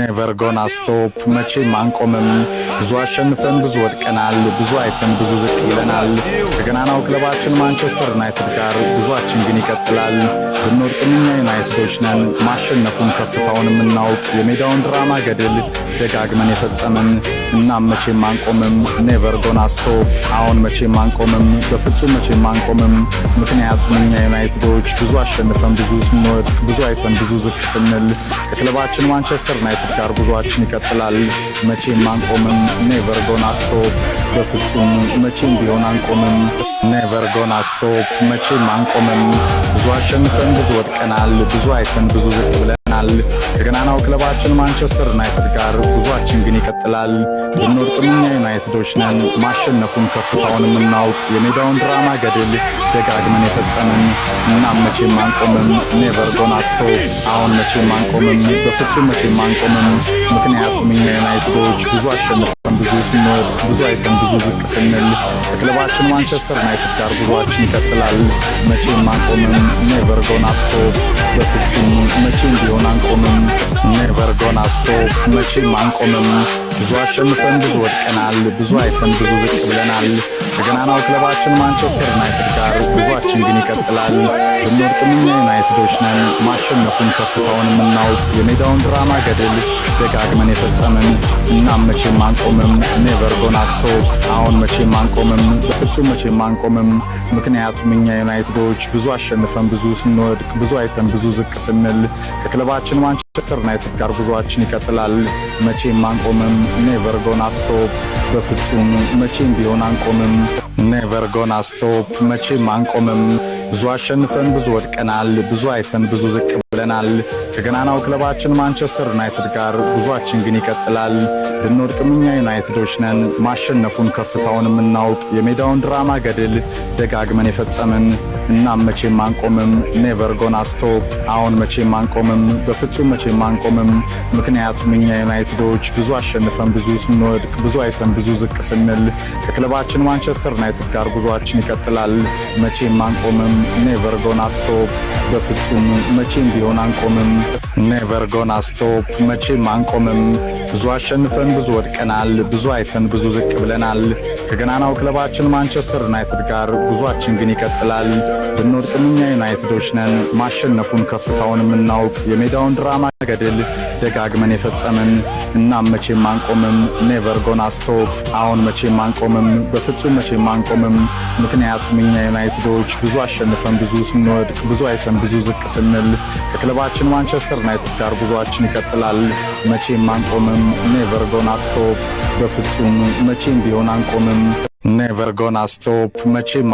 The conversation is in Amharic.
never gonna stop መቼም አንቆምም ብዙ አሸንፈን ብዙ ወድቀናል ብዙ አይተን ብዙ ዝቅ ብለናል ከገናናው ክለባችን ማንቸስተር ዩናይትድ ጋር ብዙአችን ግን ይቀጥላል ብንወድቅም እኛ ዩናይትዶች ነን ማሸነፉን ከፍታውን የምናውቅ የሜዳውን ድራማ ገድል ደጋግመን የፈጸምን እናም መቼም አንቆምም never gonna stop አሁን መቼም አንቆምም በፍጹም መቼም አንቆምም ምክንያቱም እኛ ዩናይትዶች ብዙ አሸንፈን ብዙ ስንወድቅ ብዙ አይተን ብዙ ዝቅ ስንል ከክለባችን ማንቸስተር ዩናይትድ ጋር ብዙአችን ይቀጥላል መቼም አንቆምም never gonna stop በፍጹም መቼም ቢሆን አንቆምም never gonna stop መቼም አንቆምም ብዙ አሸንፈን ብዙ ወድቀናል ብዙ አይተን ብዙ ዝቅ ብለናል ከገናናው ክለባችን ማንቸስተር ዩናይትድ ጋር ብዙአችን ግን ይቀጥላል ብንወድቅም እኛ ዩናይትዶች ነን ማሸነፉን ከፍታውን የምናውቅ የሜዳውን ድራማ ገድል ደጋግመን የፈጸምን እናም መቼም አንቆምም never gonna stop አሁን መቼም አንቆምም በፍጹም መቼም አንቆምም ምክንያቱም እኛ ዩናይትዶች ብዙ አሸንፈን ብዙ ስንወድቅ ብዙ አይተን ብዙ ዝቅ ስንል ከክለባችን ማንቸስተር ዩናይትድ ጋር ብዙአችን ይቀጥላል መቼም አንቆምም never gonna stop በፍጹም መቼም ቢሆን አንቆምም never gonna stop መቼም አንቆምም ብዙ አሸንፈን ብዙ ወድቀናል ብዙ አይተን ብዙ ዝቅ ብለናል ከገናናው ክለባችን ማንቸስተር ዩናይትድ ጋር ብዙአችን ግን ይቀጥላል ብንወድቅም እኛ ዩናይትዶች ነን ማሸነፉን ከፍታውን የምናውቅ የሜዳውን ድራማ ገድል ደጋግመን የፈጸምን እናም መቼም አንቆምም never gonna stop አሁን መቼም አንቆምም በፍጹም መቼም አንቆምም ምክንያቱም እኛ ዩናይትዶች ብዙ አሸንፈን ብዙ ስንወድቅ ብዙ አይተን ብዙ ዝቅ ስንል ከክለባችን ማንቸስተር ዩናይትድ ጋር ብዙአችን ይቀጥላል መቼም አንቆምም never gonna stop በፍጹም መቼም ቢሆን አንቆምም never gonna stop መቼም አንቆምም ብዙ አሸንፈን ብዙ ወድቀናል ብዙ አይተን ብዙ ዝቅ ብለናል ከገናናው ክለባችን ማንቸስተር ዩናይትድ ጋር ብዙአችን ግን ይቀጥላል ብንወድቅም እኛ ዩናይትዶች ነን ማሸነፉን ከፍታውን የምናውቅ የሜዳውን ድራማ ገድል ደጋግመን የፈጸምን እናም መቼም አንቆምም never gonna stop አሁን መቼም አንቆምም በፍጹም መቼም አንቆምም ምክንያቱም እኛ ዩናይትዶች ብዙ አሸንፈን ብዙ ስንወድቅ ብዙ አይተን ብዙ ዝቅ ስንል ከክለባችን ማንቸስተር ዩናይትድ ጋር ብዙአችን ይቀጥላል መቼም አንቆምም never gonna stop በፍጹም መቼም ቢሆን አንቆምም never gonna stop መቼም አንቆምም ብዙ አሸንፈን ብዙ ወድቀናል ብዙ አይተን ብዙ ዝቅ ብለናል ከገናናው ክለባችን ማንቸስተር ዩናይትድ ጋር ብዙአችን ግን ይቀጥላል ብንወድቅም እኛ ዩናይትዶች ነን ማሸነፉን ከፍታውን የምናውቅ የሜዳውን ድራማ ገድል ደጋግመን የፈጸምን እናም መቼም አንቆምም never gonna stop አሁን መቼም አንቆምም በፍጹም መቼም አንቆምም ምክንያቱም እኛ ዩናይትዶች ብዙ አሸንፈን ብዙ ስንወድቅ ብዙ አይተን ብዙ ዝቅ ስንል ከክለባችን ማንቸስተር ዩናይትድ ጋር ብዙአችን ይቀጥላል መቼም አንቆምም never gonna stop በፍጹም መቼም ቢሆን አንቆምም never gonna stop መቼም